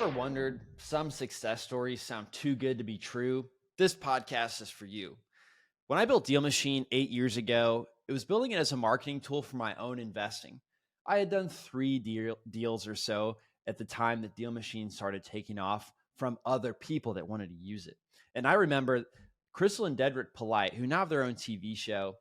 ever wondered some success stories sound too good to be true? This podcast is for you. When I built DealMachine 8 years ago, it was building it as a marketing tool for my own investing. I had done three deals or so at the time that DealMachine started taking off from other people that wanted to use it. And I remember Krystal and Dedrick Polite, who now have their own TV show,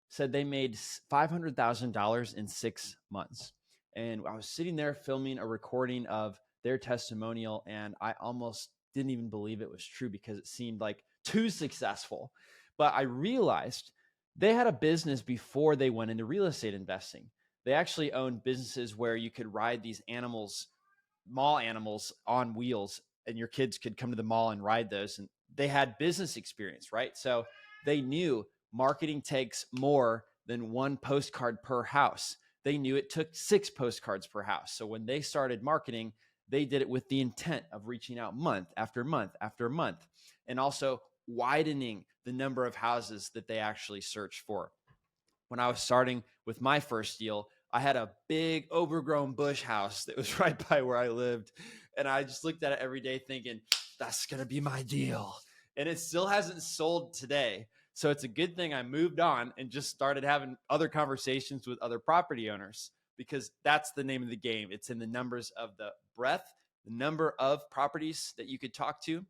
said they made $500,000 in 6 months. And I was sitting there filming a recording of their testimonial, and I almost didn't even believe it was true because it seemed like too successful. But I realized they had a business before they went into real estate investing. They actually owned businesses where you could ride these animals, mall animals on wheels, and your kids could come to the mall and ride those. And they had business experience, right? So they knew marketing takes more than one postcard per house. They knew it took 6 postcards per house. So when they started marketing, they did it with the intent of reaching out month after month after month, and also widening the number of houses that they actually searched for. When I was starting with my first deal, I had a big overgrown bush house that was right by where I lived. And I just looked at it every day thinking, that's going to be my deal. And it still hasn't sold today. So it's a good thing I moved on and just started having other conversations with other property owners, because that's the name of the game. It's in the numbers of the breadth, the number of properties that you could talk to,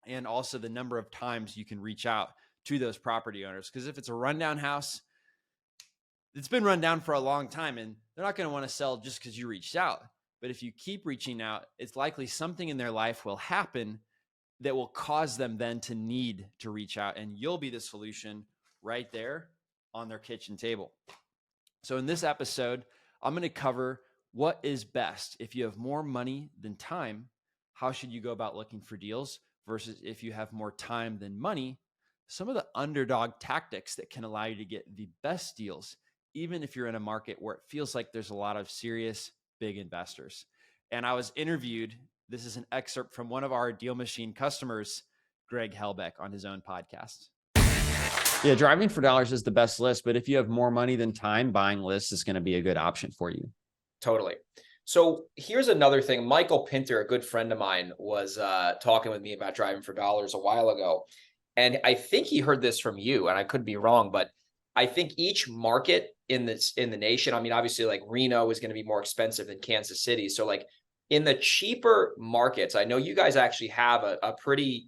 and also the number of times you can reach out to those property owners. Because if it's a rundown house, it's been run down for a long time, and they're not going to want to sell just because you reached out. But if you keep reaching out, it's likely something in their life will happen that will cause them then to need to reach out, and you'll be the solution right there on their kitchen table. So in this episode, I'm going to cover what is best. If you have more money than time, how should you go about looking for deals versus if you have more time than money, some of the underdog tactics that can allow you to get the best deals, even if you're in a market where it feels like there's a lot of serious big investors. And I was interviewed. This is an excerpt from one of our DealMachine customers, Greg Helbeck, on his own podcast. Yeah, driving for dollars is the best list, but if you have more money than time, buying lists is going to be a good option for you. Totally. So here's another thing. Michael Pinter, a good friend of mine, was talking with me about driving for dollars a while ago. And I think he heard this from you, and I could be wrong, but I think each market in the nation, I mean, obviously like Reno is going to be more expensive than Kansas City. So like in the cheaper markets, I know you guys actually have a pretty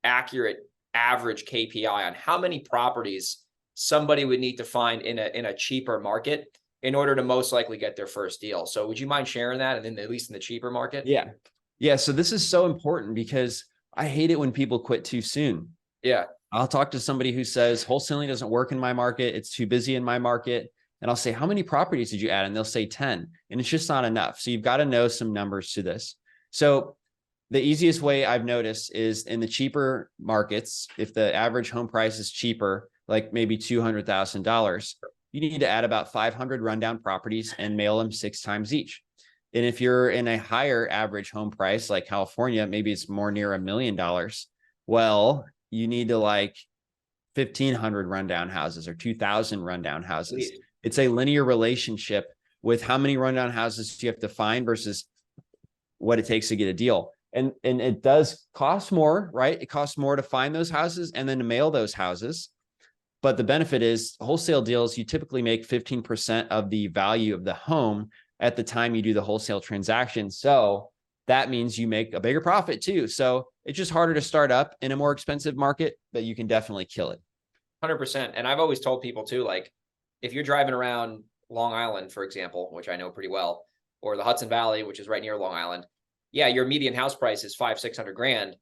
accurate average KPI on how many properties somebody would need to find in a cheaper market in order to most likely get their first deal. So would you mind sharing that? And then at least in the cheaper market? Yeah. So this is so important because I hate it when people quit too soon. Yeah. I'll talk to somebody who says wholesaling doesn't work in my market. It's too busy in my market. And I'll say, how many properties did you add? And they'll say 10. And it's just not enough. So you've got to know some numbers to this. So the easiest way I've noticed is in the cheaper markets, if the average home price is cheaper, like maybe $200,000, you need to add about 500 rundown properties and mail them 6 times each. And if you're in a higher average home price, like California, maybe it's more near $1 million. Well, you need to like 1,500 rundown houses or 2,000 rundown houses. It's a linear relationship with how many rundown houses you have to find versus what it takes to get a deal. And it does cost more, right? It costs more to find those houses and then to mail those houses. But the benefit is wholesale deals, you typically make 15% of the value of the home at the time you do the wholesale transaction. So that means you make a bigger profit too. So it's just harder to start up in a more expensive market, but you can definitely kill it. 100%. And I've always told people too, like if you're driving around Long Island, for example, which I know pretty well, or the Hudson Valley, which is right near Long Island, yeah, your median house price is $500,000-600,000.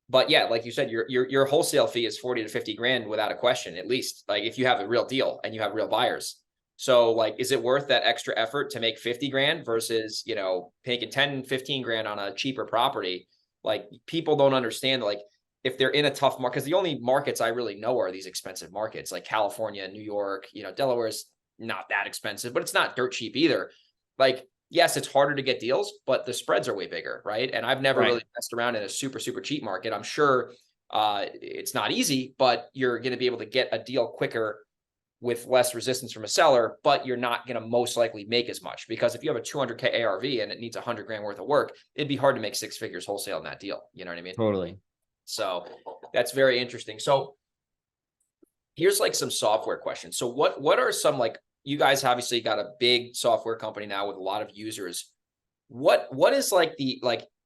But yeah, like you said, your wholesale fee is 40 to 50 grand without a question, at least, like if you have a real deal and you have real buyers. So like, is it worth that extra effort to make 50 grand versus, making 10, 15 grand on a cheaper property? Like people don't understand, like if they're in a tough market, because the only markets I really know are these expensive markets like California, New York, Delaware is not that expensive, but it's not dirt cheap either. Like, yes, it's harder to get deals, but the spreads are way bigger, right? And I've never really messed around in a super, super cheap market. I'm sure it's not easy, but you're going to be able to get a deal quicker with less resistance from a seller, but you're not going to most likely make as much, because if you have a 200K ARV and it needs 100 grand worth of work, it'd be hard to make 6 figures wholesale in that deal. You know what I mean? Totally. So that's very interesting. So here's like some software questions. So what are some, like, you guys obviously got a big software company now with a lot of users. What is like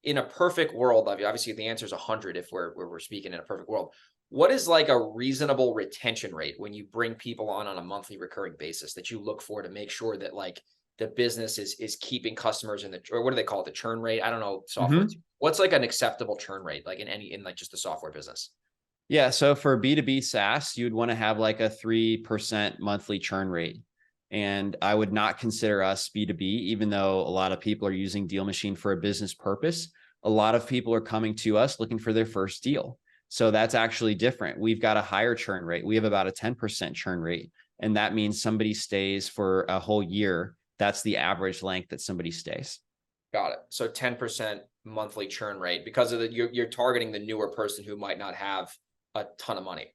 in a perfect world, obviously the answer is 100 if we're speaking in a perfect world. What is like a reasonable retention rate when you bring people on a monthly recurring basis that you look for to make sure that like the business is keeping customers in or what do they call it? The churn rate? I don't know. Software. What's like an acceptable churn rate, like in like just the software business? Yeah. So for B2B SaaS, you'd want to have like a 3% monthly churn rate. And I would not consider us B2B, even though a lot of people are using DealMachine for a business purpose. A lot of people are coming to us looking for their first deal. So that's actually different. We've got a higher churn rate. We have about a 10% churn rate. And that means somebody stays for a whole year. That's the average length that somebody stays. Got it. So 10% monthly churn rate because of you're targeting the newer person who might not have a ton of money.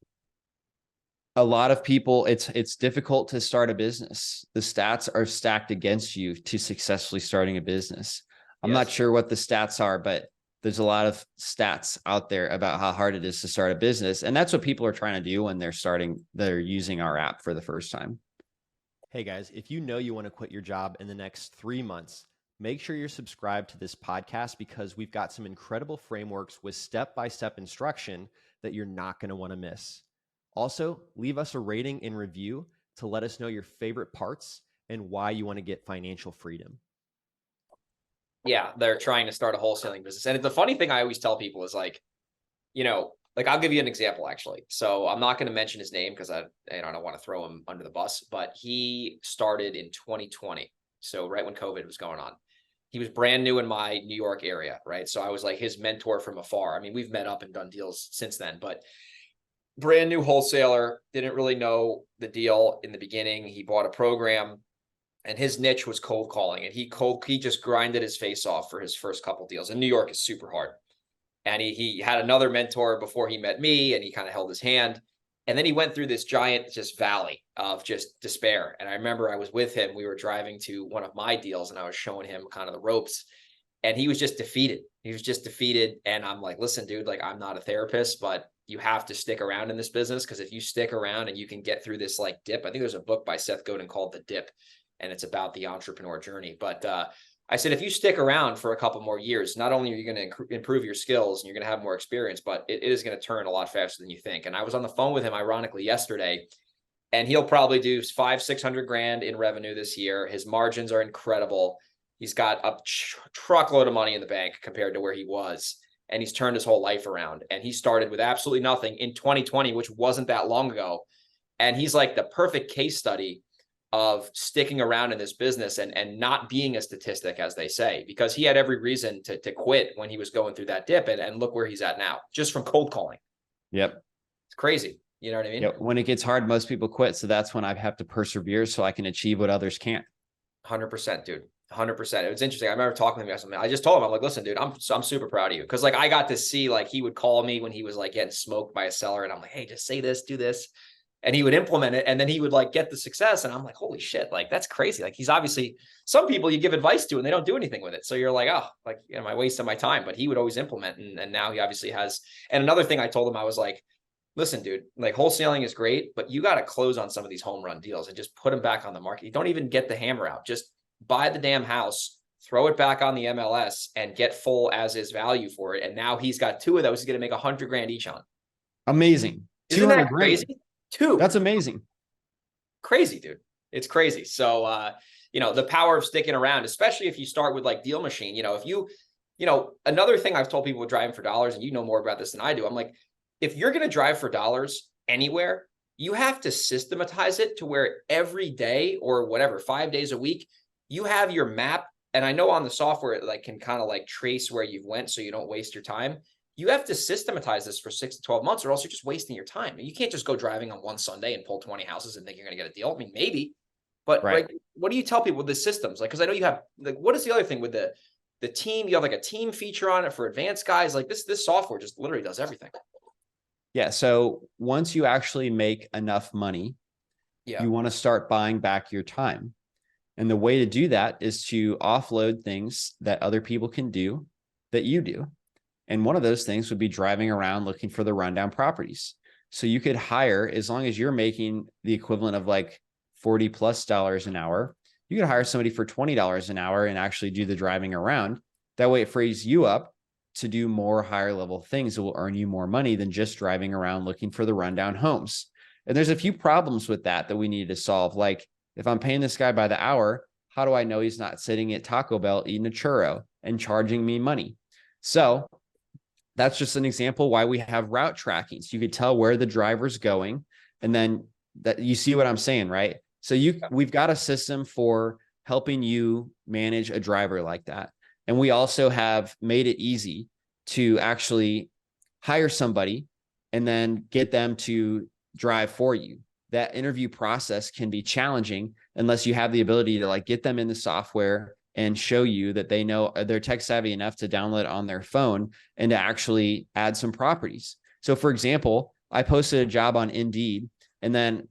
A lot of people, it's difficult to start a business. The stats are stacked against you to successfully starting a business. I'm not sure what the stats are, but there's a lot of stats out there about how hard it is to start a business. And that's what people are trying to do when they're using our app for the first time. Hey guys, if you know you want to quit your job in the next 3 months, make sure you're subscribed to this podcast because we've got some incredible frameworks with step-by-step instruction that you're not going to want to miss. Also, leave us a rating and review to let us know your favorite parts and why you want to get financial freedom. Yeah, they're trying to start a wholesaling business. And the funny thing I always tell people is like, like I'll give you an example actually. So I'm not going to mention his name because I don't want to throw him under the bus, but he started in 2020. So right when COVID was going on. He was brand new in my New York area, right? So I was like his mentor from afar. I mean, we've met up and done deals since then, but brand new wholesaler, didn't really know the deal in the beginning. He bought a program and his niche was cold calling, and he just grinded his face off for his first couple deals. And New York is super hard. And he had another mentor before he met me, and he kind of held his hand. And then he went through this giant just valley of just despair. And I remember I was with him. We were driving to one of my deals and I was showing him kind of the ropes, and he was just defeated. He was just defeated. And I'm like, listen, dude, like I'm not a therapist, but you have to stick around in this business, because if you stick around and you can get through this like dip, I think there's a book by Seth Godin called The Dip, and it's about the entrepreneur journey. But I said, if you stick around for a couple more years, not only are you going to improve your skills and you're going to have more experience, but it is going to turn a lot faster than you think. And I was on the phone with him, ironically, yesterday, and he'll probably do 500-600 grand in revenue this year. His margins are incredible. He's got a truckload of money in the bank compared to where he was. And he's turned his whole life around. And he started with absolutely nothing in 2020, which wasn't that long ago. And he's like the perfect case study of sticking around in this business and not being a statistic, as they say, because he had every reason to quit when he was going through that dip, and look where he's at now, just from cold calling. Yep. It's crazy. You know what I mean? Yep. When it gets hard, most people quit. So that's when I have to persevere so I can achieve what others can't. 100%, dude. 100%. It was interesting. I remember talking to him yesterday. I just told him, I'm like, listen, dude, I'm super proud of you. Cause like I got to see, like, he would call me when he was like getting smoked by a seller, and I'm like, hey, just say this, do this. And he would implement it, and then he would like get the success. And I'm like, holy shit, like that's crazy. Like he's obviously, some people you give advice to and they don't do anything with it. So you're like, oh, like, am I wasting my time? But he would always implement. And now he obviously has. And another thing I told him, I was like, listen, dude, like wholesaling is great, but you got to close on some of these home run deals and just put them back on the market. You don't even get the hammer out. Just buy the damn house, throw it back on the MLS, and get full as is value for it. And now he's got 2 of those. He's going to make 100 grand each on. Amazing. Isn't that crazy? 2. That's amazing. Crazy, dude. It's crazy. So, the power of sticking around, especially if you start with like DealMachine, if you, another thing I've told people with driving for dollars, and you know more about this than I do. I'm like, if you're going to drive for dollars anywhere, you have to systematize it to where every day or whatever, 5 days a week, you have your map. And I know on the software, it like can kind of like trace where you've went so you don't waste your time. You have to systematize this for 6 to 12 months, or else you're just wasting your time. You can't just go driving on one Sunday and pull 20 houses and think you're going to get a deal. I mean, maybe, but right. Like, what do you tell people with the systems? Like, cause I know you have like, what is the other thing with the team? You have like a team feature on it for advanced guys. Like this software just literally does everything. Yeah. So once you actually make enough money, Yeah. You want to start buying back your time. And the way to do that is to offload things that other people can do that you do. And one of those things would be driving around looking for the rundown properties. So you could hire, as long as you're making the equivalent of like $40+ an hour, you could hire somebody for $20 an hour and actually do the driving around. That way it frees you up to do more higher level things that will earn you more money than just driving around looking for the rundown homes. And there's a few problems with that we need to solve. Like, if I'm paying this guy by the hour, how do I know he's not sitting at Taco Bell eating a churro and charging me money? So that's just an example why we have route tracking. So you could tell where the driver's going. And then that, you see what I'm saying, right? So we've got a system for helping you manage a driver like that. And we also have made it easy to actually hire somebody and then get them to drive for you. That interview process can be challenging unless you have the ability to like get them in the software and show you that they know they're tech savvy enough to download it on their phone and to actually add some properties. So for example, I posted a job on Indeed, and then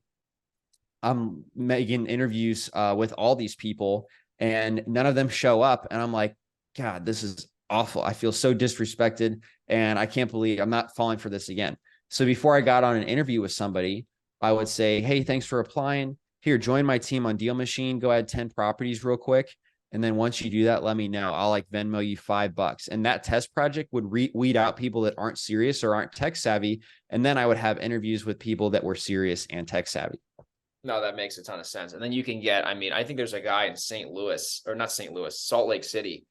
I'm making interviews with all these people and none of them show up. And I'm like, God, this is awful. I feel so disrespected and I can't believe I'm not falling for this again. So before I got on an interview with somebody, I would say, hey, thanks for applying. Here, join my team on DealMachine. Go add 10 properties real quick. And then once you do that, let me know. I'll like Venmo you $5. And that test project would weed out people that aren't serious or aren't tech savvy. And then I would have interviews with people that were serious and tech savvy. No, that makes a ton of sense. And then you can get, I mean, I think there's a guy in St. Louis, or not St. Louis, Salt Lake City,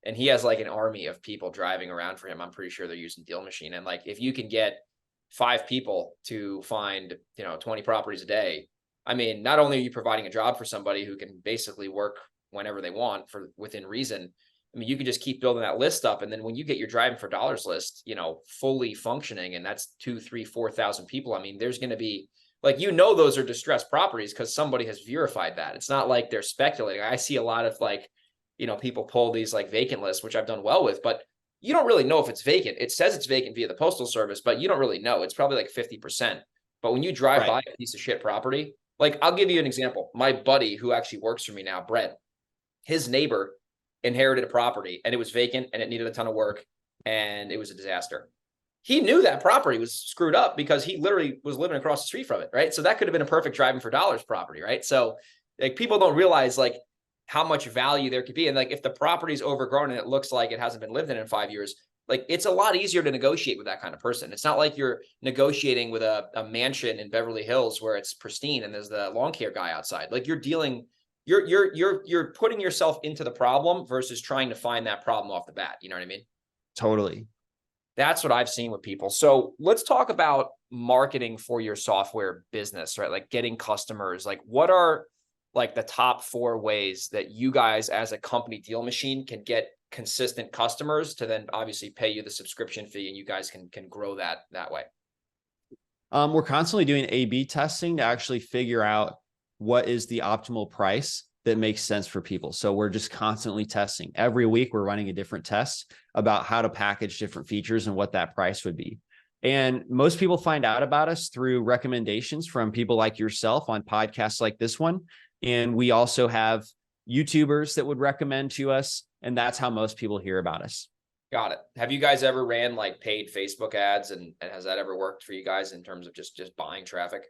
and he has like an army of people driving around for him. I'm pretty sure they're using DealMachine. And like, if you can get 5 people to find, 20 properties a day, I mean, not only are you providing a job for somebody who can basically work whenever they want for within reason. I mean, you can just keep building that list up. And then when you get your driving for dollars list, fully functioning, and that's 2, 3, 4,000 people. I mean, there's going to be like, those are distressed properties because somebody has verified that. It's not like they're speculating. I see a lot of like, people pull these like vacant lists, which I've done well with, but you don't really know if it's vacant. It says it's vacant via the postal service, but you don't really know. It's probably like 50%. But when you drive by a piece of shit property, like I'll give you an example. My buddy who actually works for me now, Brett, his neighbor inherited a property and it was vacant and it needed a ton of work and it was a disaster. He knew that property was screwed up because he literally was living across the street from it, right? So that could have been a perfect driving for dollars property, right? So like people don't realize like how much value there could be. And like if the property's overgrown and it looks like it hasn't been lived in 5 years, like it's a lot easier to negotiate with that kind of person. It's not like you're negotiating with a mansion in Beverly Hills where it's pristine and there's the lawn care guy outside. Like you're putting yourself into the problem versus trying to find that problem off the bat. You know what I mean? Totally. That's what I've seen with people. So let's talk about marketing for your software business, right? Like getting customers. Like what are like the top 4 ways that you guys as a company, DealMachine, can get consistent customers to then obviously pay you the subscription fee and you guys can grow that way? We're constantly doing A/B testing to actually figure out what is the optimal price that makes sense for people. So we're just constantly testing. Every week we're running a different test about how to package different features and what that price would be. And most people find out about us through recommendations from people like yourself on podcasts like this one. And we also have YouTubers that would recommend to us. And that's how most people hear about us. Got it. Have you guys ever ran like paid Facebook ads and has that ever worked for you guys in terms of just buying traffic?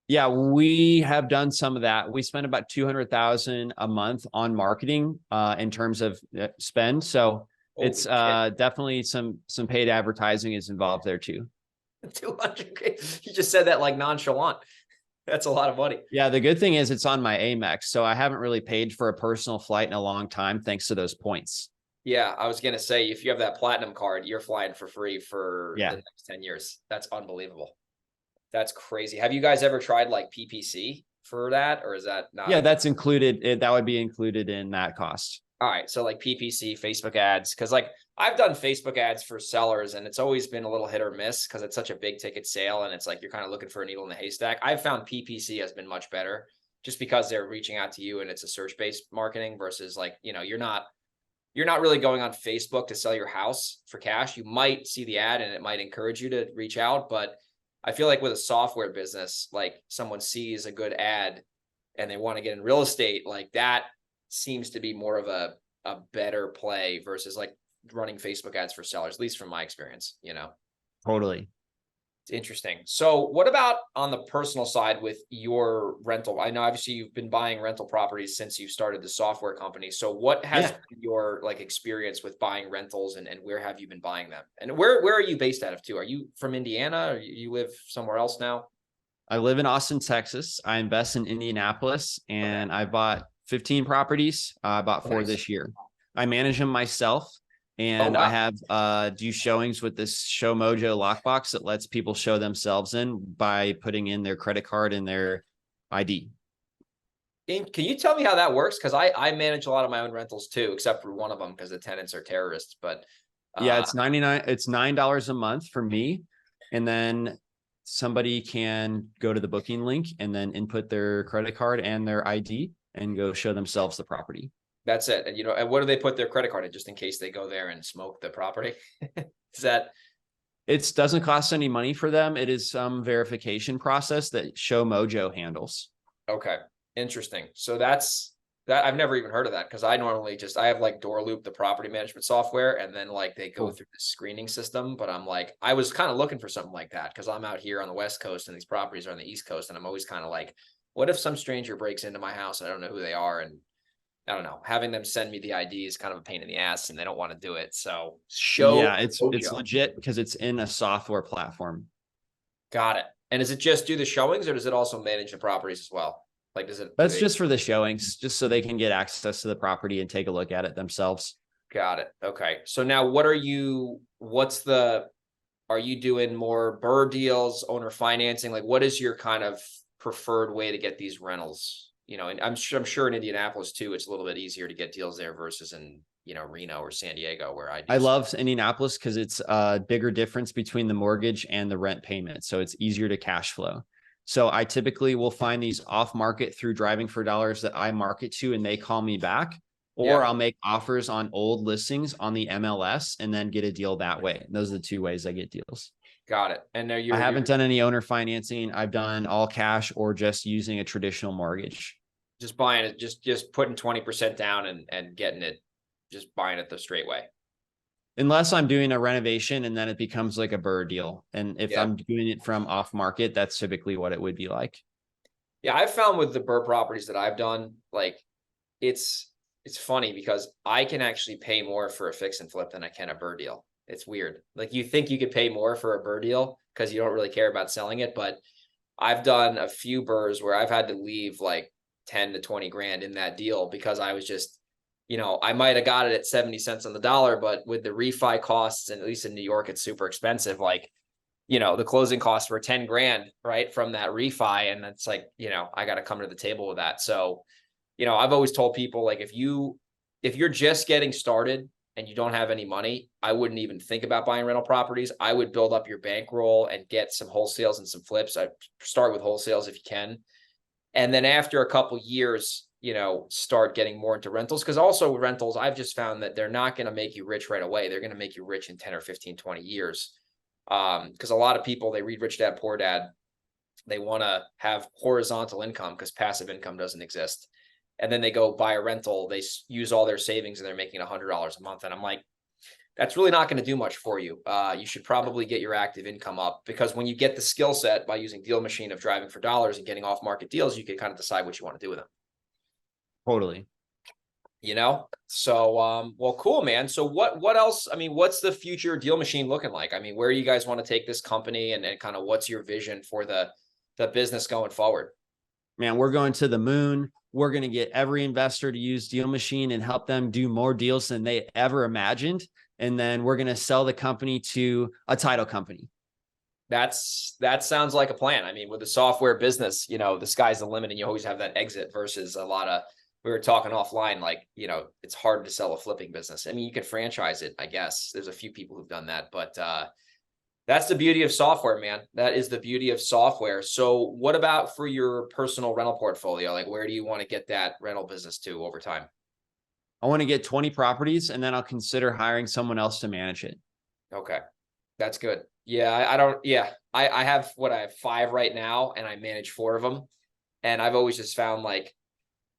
Yeah, we have done some of that. We spend about $200,000 a month on marketing in terms of spend. So it's definitely some paid advertising is involved there too. 200. You just said that like nonchalant. That's a lot of money. Yeah, the good thing is it's on my Amex, so I haven't really paid for a personal flight in a long time thanks to those points. Yeah, I was gonna say if you have that platinum card, you're flying for free for the next 10 years. That's unbelievable. That's crazy. Have you guys ever tried like PPC for that, or is that not? Yeah, that's included. That would be included in that cost. All right. So like PPC, Facebook ads, because like I've done Facebook ads for sellers and it's always been a little hit or miss because it's such a big ticket sale and it's like you're kind of looking for a needle in the haystack. I've found PPC has been much better just because they're reaching out to you and it's a search-based marketing versus like, you're not really going on Facebook to sell your house for cash. You might see the ad and it might encourage you to reach out, but I feel like with a software business, like someone sees a good ad and they want to get in real estate, like that seems to be more of a better play versus like running Facebook ads for sellers, at least from my experience, you know. Totally. It's interesting. So what about on the personal side with your rental? I know obviously you've been buying rental properties since you started the software company. So what has been your like experience with buying rentals, and where have you been buying them? And where are you based out of too? Are you from Indiana, or you live somewhere else now? I live in Austin, Texas. I invest in Indianapolis, and I bought 15 properties. I bought 4 this year. I manage them myself. And I have do showings with this Show Mojo lockbox that lets people show themselves in by putting in their credit card and their ID. Can you tell me how that works? Because I manage a lot of my own rentals too, except for one of them because the tenants are terrorists. But yeah, it's $9 a month for me. And then somebody can go to the booking link and then input their credit card and their ID and go show themselves the property. That's it. And, you know, and what do they put their credit card in just in case they go there and smoke the property? Is that? It doesn't cost any money for them. It is some verification process that Show Mojo handles. Okay. Interesting. So that's that. I've never even heard of that because I normally I have like Door Loop, the property management software, and then like they go through the screening system. But I'm like, I was kind of looking for something like that because I'm out here on the West Coast and these properties are on the East Coast. And I'm always kind of like, what if some stranger breaks into my house and I don't know who they are? And I don't know, having them send me the ID is kind of a pain in the ass and they don't want to do it. So it's legit because it's in a software platform. Got it. And does it just do the showings or does it also manage the properties as well? Like, That's just for the showings, just so they can get access to the property and take a look at it themselves. Got it. Okay. So now are you doing more BRRRR deals, owner financing? Like what is your kind of preferred way to get these rentals? You know, and I'm sure in Indianapolis too, it's a little bit easier to get deals there versus in, you know, Reno or San Diego where I love Indianapolis because it's a bigger difference between the mortgage and the rent payment. So it's easier to cash flow. So I typically will find these off market through Driving for Dollars that I market to and they call me back, or I'll make offers on old listings on the MLS and then get a deal that way. And those are the 2 ways I get deals. Got it. And I haven't done any owner financing. I've done all cash or just using a traditional mortgage. Just buying it, just putting 20% down and getting it, just buying it the straight way. Unless I'm doing a renovation and then it becomes like a BRRRR deal. And if I'm doing it from off market, that's typically what it would be like. Yeah, I've found with the BRRRR properties that I've done, like it's funny because I can actually pay more for a fix and flip than I can a BRRRR deal. It's weird. Like you think you could pay more for a BRRRR deal because you don't really care about selling it. But I've done a few BRRRRs where I've had to leave like 10 to 20 grand in that deal because I was just, you know, I might have got it at 70 cents on the dollar, but with the refi costs, and at least in New York, it's super expensive. Like, you know, the closing costs were 10 grand, right, from that refi. And it's like, you know, I got to come to the table with that. So, you know, I've always told people like, if you're just getting started and you don't have any money, I wouldn't even think about buying rental properties. I would build up your bankroll and get some wholesales and some flips. I start with wholesales if you can. And then after a couple years, you know, start getting more into rentals. Because also with rentals, I've just found that they're not going to make you rich right away. They're going to make you rich in 10 or 15, 20 years. Because a lot of people, they read Rich Dad, Poor Dad. They want to have horizontal income because passive income doesn't exist. And then they go buy a rental. They use all their savings and they're making $100 a month. And I'm like, that's really not going to do much for you. You should probably get your active income up because when you get the skill set by using DealMachine of driving for dollars and getting off market deals, you can kind of decide what you want to do with them. Totally. You know, so, well, cool, man. So what else? I mean, what's the future DealMachine looking like? I mean, where do you guys want to take this company and kind of what's your vision for the business going forward? Man, we're going to the moon. We're going to get every investor to use DealMachine and help them do more deals than they ever imagined. And then we're going to sell the company to a title company. That sounds like a plan. I mean, with the software business, you know, the sky's the limit and you always have that exit versus a lot of, we were talking offline, like, you know, it's hard to sell a flipping business. I mean, you could franchise it, I guess. There's a few people who've done that, but that's the beauty of software, man. That is the beauty of software. So what about for your personal rental portfolio? Like, where do you want to get that rental business to over time? I want to get 20 properties and then I'll consider hiring someone else to manage it. Okay. That's good. Yeah, I don't. Yeah, I have I have 5 right now, and I manage 4 of them. And I've always just found like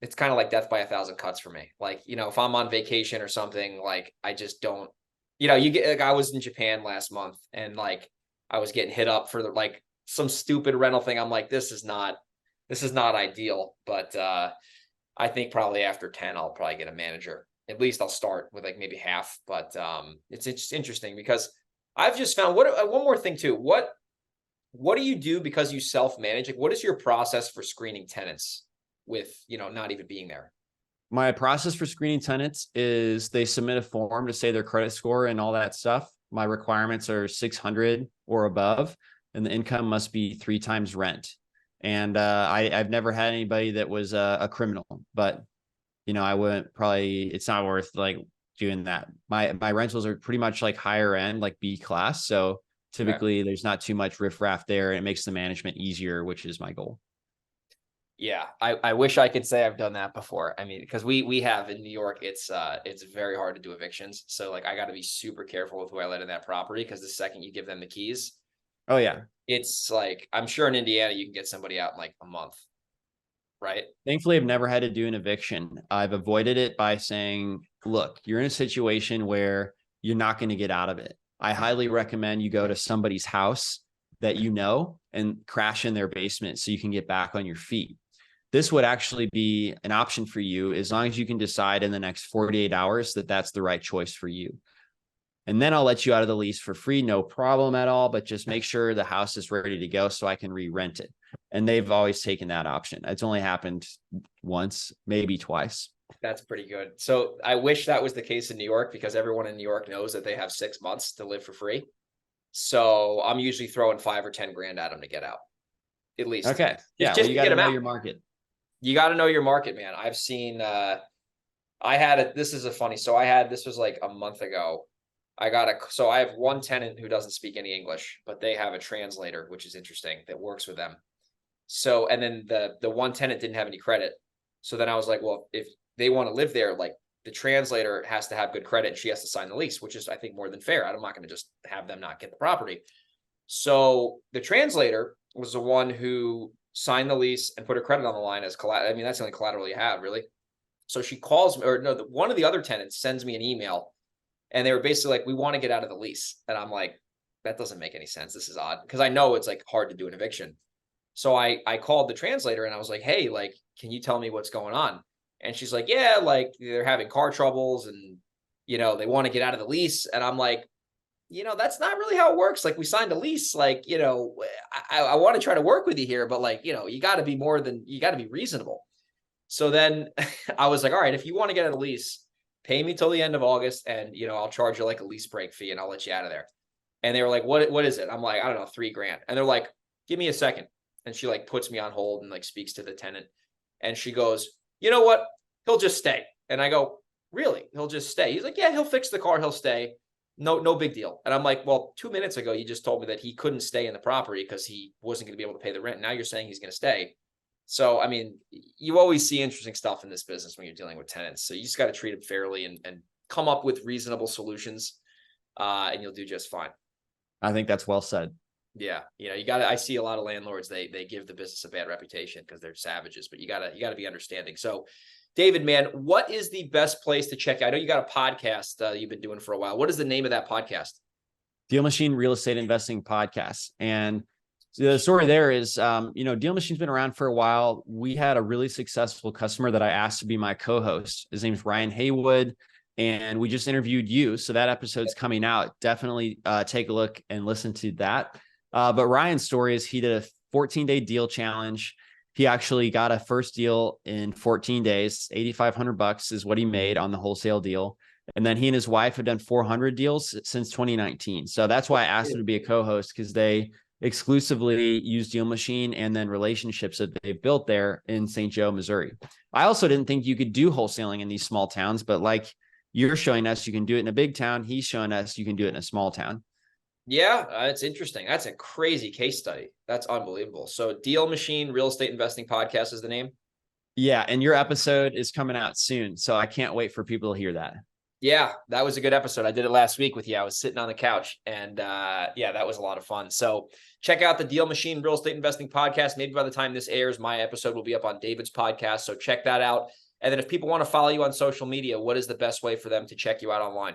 it's kind of like death by a thousand cuts for me. Like, if I'm on vacation or something, like I just don't. You get like I was in Japan last month, and like I was getting hit up for like some stupid rental thing. I'm like, this is not ideal. But I think probably after 10, I'll probably get a manager. At least I'll start with like maybe half. But it's interesting because I've just found one more thing too. What do you do because you self-manage? Like, what is your process for screening tenants with, not even being there? My process for screening tenants is they submit a form to say their credit score and all that stuff. My requirements are 600 or above, and the income must be 3 times rent. And I've never had anybody that was a criminal, but I wouldn't probably, it's not worth like doing that. My rentals are pretty much like higher end, like B class. So typically there's not too much riffraff there, and it makes the management easier, which is my goal. Yeah, I wish I could say I've done that before. I mean, because we have in New York, it's very hard to do evictions. So like I got to be super careful with who I let in that property, because the second you give them the keys, Oh yeah. it's like I'm sure in Indiana you can get somebody out in like a month, right? Thankfully, I've never had to do an eviction. I've avoided it by saying, look, you're in a situation where you're not going to get out of it. I highly recommend you go to somebody's house that and crash in their basement so you can get back on your feet. This would actually be an option for you as long as you can decide in the next 48 hours that that's the right choice for you. And then I'll let you out of the lease for free, no problem at all, but just make sure the house is ready to go so I can re-rent it. And they've always taken that option. It's only happened once, maybe twice. That's pretty good. So I wish that was the case in New York, because everyone in New York knows that they have 6 months to live for free. So I'm usually throwing 5 or 10 grand at them to get out, at least. Okay. Just you to got get to them know out. your market. You got to know your market, man. I've seen, this is a funny, this was like a month ago. I have one tenant who doesn't speak any English, but they have a translator, which is interesting, that works with them. So, and then the one tenant didn't have any credit. So then I was like, well, if they want to live there, like the translator has to have good credit and she has to sign the lease, which is, I think, more than fair. I'm not going to just have them not get the property. So the translator was the one who signed the lease and put her credit on the line as collateral. I mean, that's the only collateral you have, really. So she calls me, or no, one of the other tenants sends me an email, and they were basically like, we want to get out of the lease. And I'm like, that doesn't make any sense. This is odd, because I know it's like hard to do an eviction. So I called the translator and I was like, hey, like, can you tell me what's going on? And she's like, yeah, like they're having car troubles and, they want to get out of the lease. And I'm like, that's not really how it works. Like, we signed a lease, like, I want to try to work with you here, but like, you got to be reasonable. So then I was like, all right, if you want to get out of the lease, pay me till the end of August, and, I'll charge you like a lease break fee and I'll let you out of there. And they were like, what is it? I'm like, I don't know, 3 grand. And they're like, give me a second. And she like puts me on hold and like speaks to the tenant. And she goes, you know what? He'll just stay. And I go, really? He'll just stay? He's like, yeah, he'll fix the car. He'll stay. No big deal. And I'm like, well, 2 minutes ago, you just told me that he couldn't stay in the property because he wasn't going to be able to pay the rent. Now you're saying he's going to stay. So, I mean, you always see interesting stuff in this business when you're dealing with tenants. So you just got to treat them fairly and come up with reasonable solutions, and you'll do just fine. I think that's well said. Yeah. I see a lot of landlords, they give the business a bad reputation because they're savages, but you gotta be understanding. So David, man, what is the best place to check? I know you got a podcast you've been doing for a while. What is the name of that podcast? DealMachine Real Estate Investing Podcast. And the story there is, DealMachine's been around for a while. We had a really successful customer that I asked to be my co-host. His name's Ryan Haywood, and we just interviewed you. So that episode's coming out. Definitely take a look and listen to that. But Ryan's story is he did a 14-day deal challenge. He actually got a first deal in 14 days. $8,500 is what he made on the wholesale deal. And then he and his wife have done 400 deals since 2019. So that's why I asked him to be a co-host, because they exclusively use DealMachine and then relationships that they've built there in St. Joe, Missouri. I also didn't think you could do wholesaling in these small towns, but like you're showing us, you can do it in a big town. He's showing us you can do it in a small town. Yeah, it's interesting. That's a crazy case study. That's unbelievable. So DealMachine Real Estate Investing Podcast is the name? Yeah, and your episode is coming out soon, so I can't wait for people to hear that. Yeah, that was a good episode. I did it last week with you. I was sitting on the couch and yeah, that was a lot of fun. So check out the DealMachine Real Estate Investing Podcast. Maybe by the time this airs, my episode will be up on David's podcast. So check that out. And then if people want to follow you on social media, what is the best way for them to check you out online?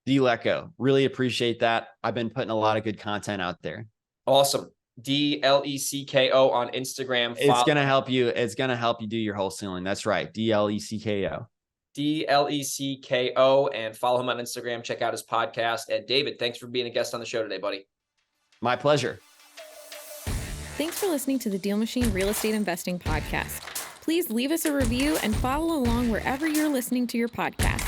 DLECO. Really appreciate that. I've been putting a lot of good content out there. Awesome. DLECKO on Instagram. It's going to help you. It's going to help you do your wholesaling. That's right. DLECKO. DLECKO, and follow him on Instagram. Check out his podcast. And David, thanks for being a guest on the show today, buddy. My pleasure. Thanks for listening to the DealMachine Real Estate Investing Podcast. Please leave us a review and follow along wherever you're listening to your podcast.